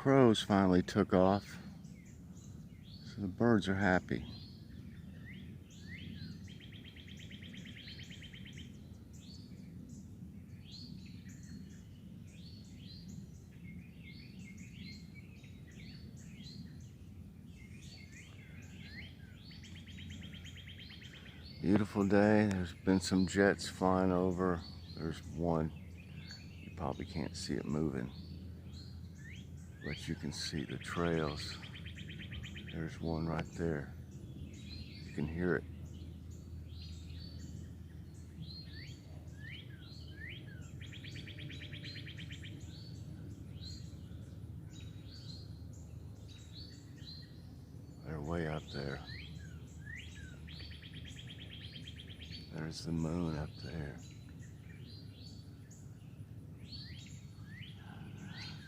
crows finally took off, so the birds are happy. Beautiful day. There's been some jets flying over. There's one. You probably can't see it moving, but you can see the trails. There's one right there. You can hear it. They're way up there. There's the moon up there.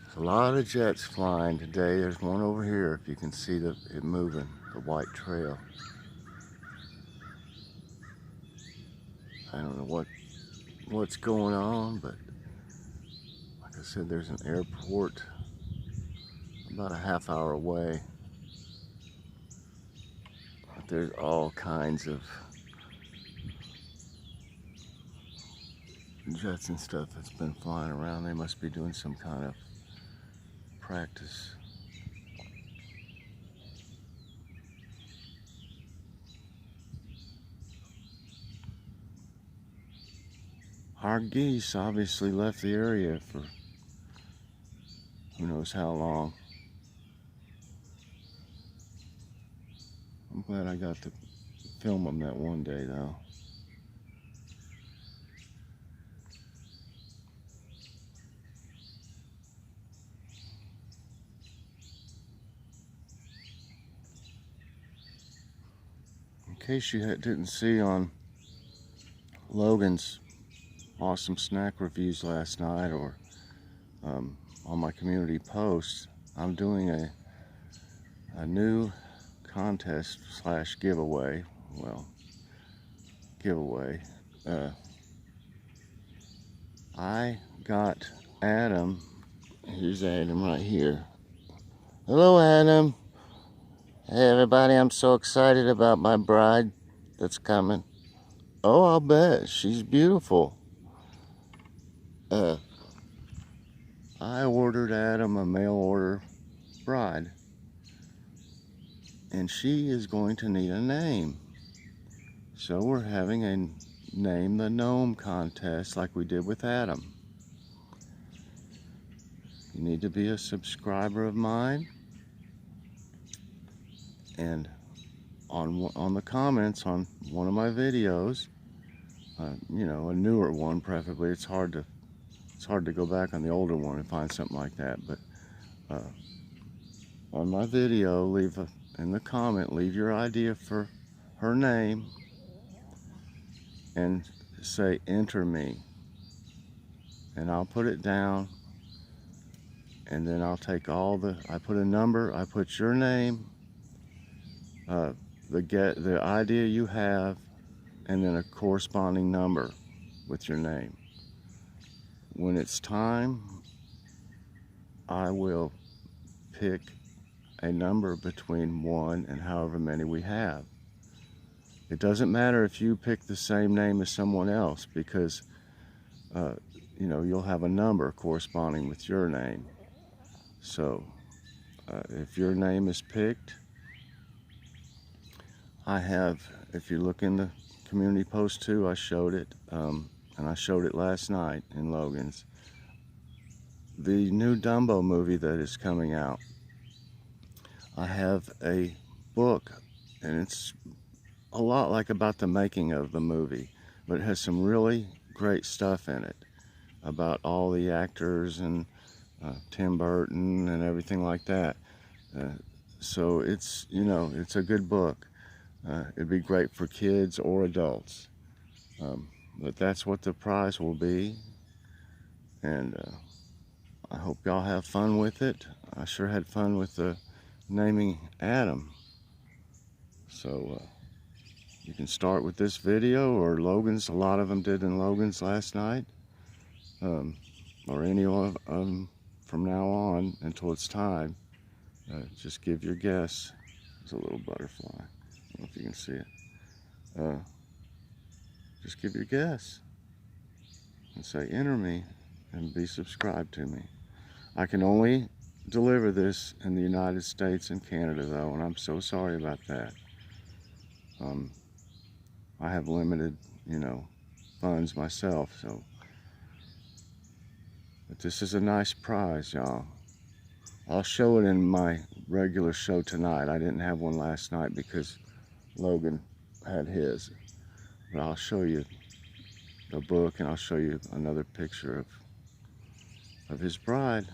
There's a lot of jets flying today. There's one over here, if you can see it moving, the white trail. I don't know what's going on, but like I said, there's an airport about a half hour away. But there's all kinds of jets and stuff that's been flying around. They must be doing some kind of practice. Our geese obviously left the area for who knows how long. I'm glad I got to film them that one day though. In case you didn't see on Logan's awesome snack reviews last night, or on my community posts, I'm doing a new contest / giveaway. Well, giveaway. I got Adam. Here's Adam right here. Hello, Adam. Hey, everybody. I'm so excited about my bride that's coming. Oh, I'll bet. She's beautiful. I ordered Adam a mail order bride, and she is going to need a name. So we're having a Name the Gnome contest like we did with Adam. You need to be a subscriber of mine, and on the comments on one of my videos, you know, a newer one preferably. It's hard to go back on the older one and find something like that, but on my video, in the comment, leave your idea for her name and say enter me, and I'll put it down, and then I'll take I put a number, I put your name, the idea you have, and then a corresponding number with your name. When it's time, I will pick a number between 1 and however many we have. It doesn't matter if you pick the same name as someone else, because you know, you'll have a number corresponding with your name. So if your name is picked, I have, if you look in the community post too, I showed it, and I showed it last night in Logan's, the new Dumbo movie that is coming out. I have a book, and it's a lot like about the making of the movie, but it has some really great stuff in it about all the actors and Tim Burton and everything like that. So it's, you know, it's a good book. It'd be great for kids or adults. But that's what the prize will be, and I hope y'all have fun with it. I sure had fun with the naming Adam. So you can start with this video or Logan's. A lot of them did in Logan's last night, or any of them from now on until it's time, just give your guess. There's a little butterfly. I don't know if you can see it. Just give your guess and say enter me and be subscribed to me. I can only deliver this in the United States and Canada though, and I'm so sorry about that. I have limited, funds myself, so. But this is a nice prize, y'all. I'll show it in my regular show tonight. I didn't have one last night because Logan had his. But I'll show you the book, and I'll show you another picture of his bride.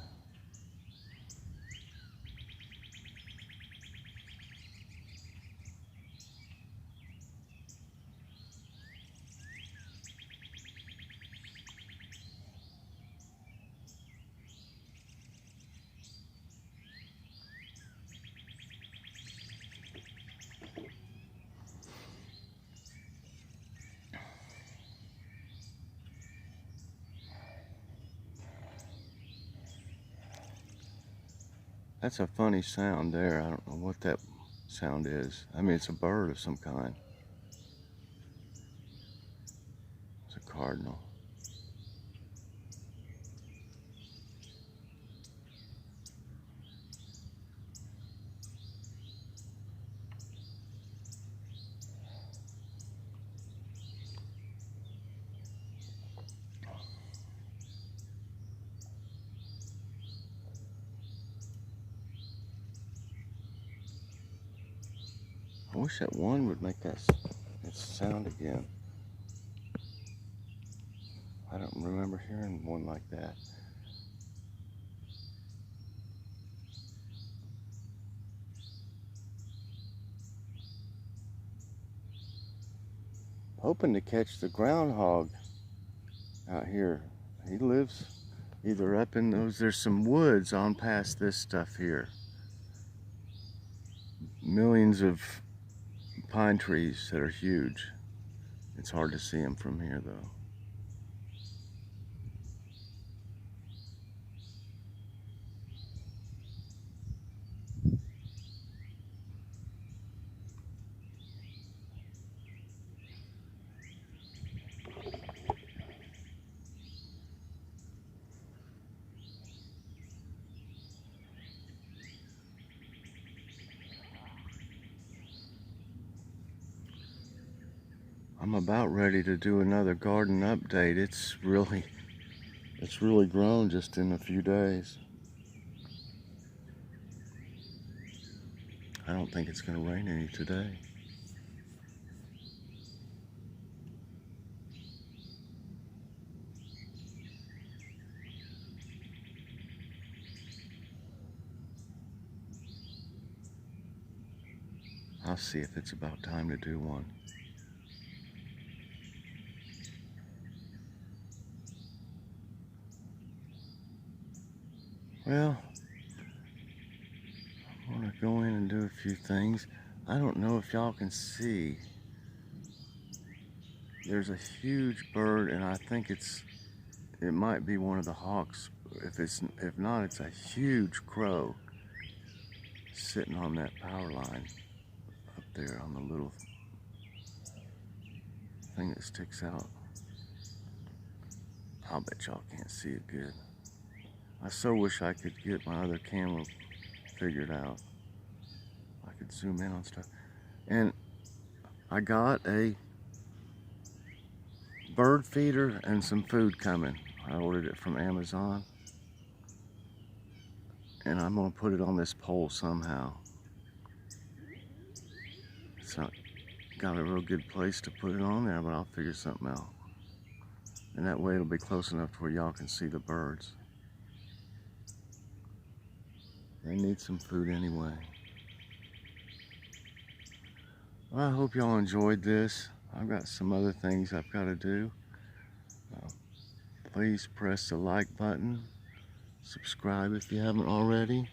That's a funny sound there. I don't know what that sound is. I mean, it's a bird of some kind. It's a cardinal. I wish that one would make that sound again. I don't remember hearing one like that. Hoping to catch the groundhog out here. He lives either up in there's some woods on past this stuff here. Millions of pine trees that are huge. It's hard to see them from here though. I'm about ready to do another garden update. It's really grown just in a few days. I don't think it's going to rain any today. I'll see if it's about time to do one. Well, I want to go in and do a few things. I don't know if y'all can see. There's a huge bird, and I think it might be one of the hawks. If not, it's a huge crow sitting on that power line up there on the little thing that sticks out. I'll bet y'all can't see it good. I so wish I could get my other camera figured out. I could zoom in on stuff. And I got a bird feeder and some food coming. I ordered it from Amazon. And I'm gonna put it on this pole somehow. It's not got a real good place to put it on there, but I'll figure something out. And that way it'll be close enough to where y'all can see the birds. They need some food anyway. Well, I hope y'all enjoyed this. I've got some other things I've got to do. Please press the like button. Subscribe if you haven't already.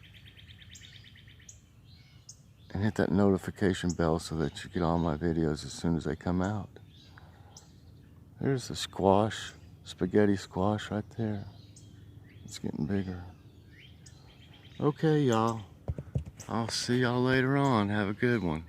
And hit that notification bell so that you get all my videos as soon as they come out. There's the squash, spaghetti squash right there. It's getting bigger. Okay, y'all. I'll see y'all later on. Have a good one.